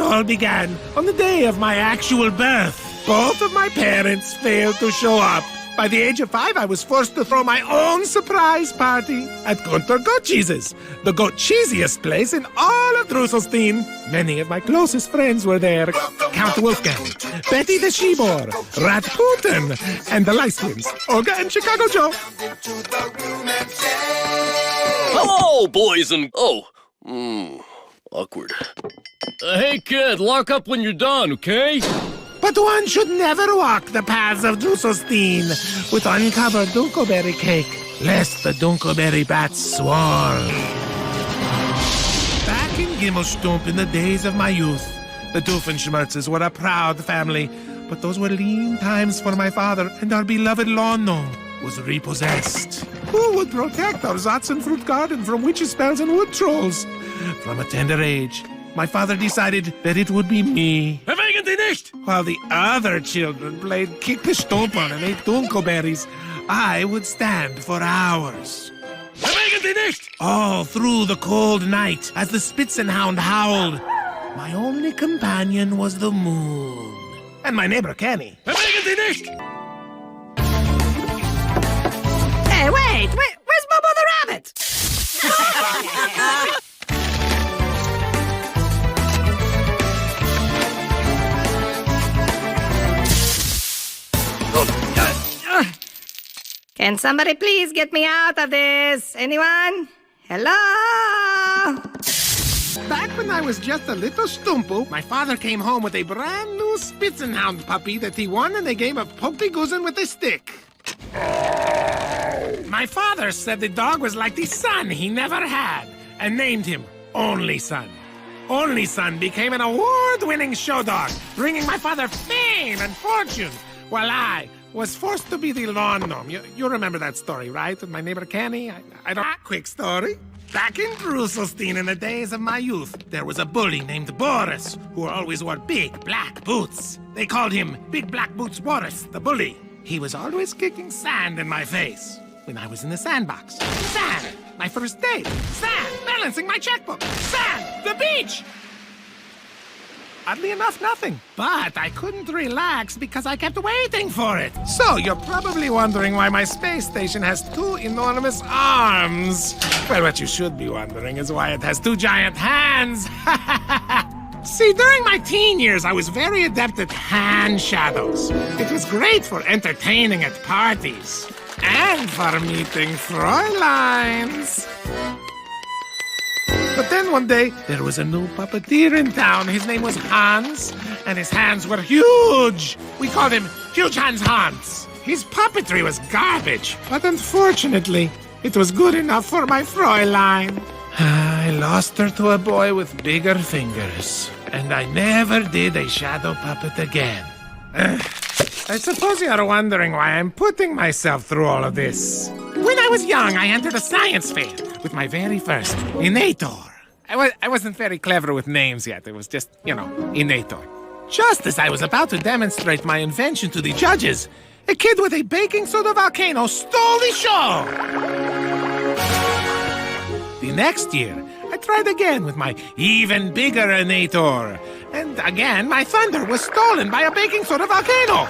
all began on the day of my actual birth. Both of my parents failed to show up. By the age of 5, I was forced to throw my own surprise party at Gunter Goat Cheese's, the goat cheesiest place in all of Drusselstein. Many of my closest friends were there. Count Wolfgang, Betty the She-Boar, Rat Putin, and the Lice Twins, Olga and Chicago Joe. Hello, boys and... awkward. Hey, kid, lock up when you're done, okay? But one should never walk the paths of Drusselstein with uncovered Dunkelberry cake, lest the Dunkelberry bats swarm. Back in Gimmelstump in the days of my youth, the Doofenshmirtzes were a proud family, but those were lean times for my father, and our beloved lawn gnome was repossessed. Who would protect our Zatzenfruit garden from witches' spells and wood trolls? From a tender age, my father decided that it would be me. Bewegen Sie nicht! While the other children played kick the stomper and ate dunkelberries, I would stand for hours. Bewegen Sie nicht! All through the cold night, as the Spitzenhound howled, my only companion was the moon. And my neighbor Kenny. Bewegen Sie nicht! Hey, wait! Where's Bobo the rabbit? Can somebody please get me out of this? Anyone? Hello? Back when I was just a little stumpo, my father came home with a brand new Spitzenhound puppy that he won in a game of Pokey-Goosen with a stick. My father said the dog was like the son he never had, and named him Only Son. Only Son became an award-winning show dog, bringing my father fame and fortune, while I was forced to be the lawn gnome. You remember that story, right? With my neighbor Kenny? I don't... Quick story. Back in Drusselstein in the days of my youth, there was a bully named Boris, who always wore big black boots. They called him Big Black Boots Boris, the bully. He was always kicking sand in my face when I was in the sandbox. Sand! My first date. Sand! Balancing my checkbook. Sand! The beach! Oddly enough, nothing. But I couldn't relax because I kept waiting for it. So you're probably wondering why my space station has 2 enormous arms. Well, what you should be wondering is why it has 2 giant hands. See, during my teen years, I was very adept at hand shadows. It was great for entertaining at parties and for meeting Fräuleins. But then one day, there was a new puppeteer in town. His name was Heinz, and his hands were huge. We called him Huge Hands Hans. His puppetry was garbage, but unfortunately, it was good enough for my Fräulein. I lost her to a boy with bigger fingers, and I never did a shadow puppet again. I suppose you are wondering why I'm putting myself through all of this. When I was young, I entered a science fair with my very first Innator. I wasn't very clever with names yet. It was just, Innator. Just as I was about to demonstrate my invention to the judges, a kid with a baking soda volcano stole the show. The next year, I tried again with my even bigger Innator. And again, my thunder was stolen by a baking soda volcano.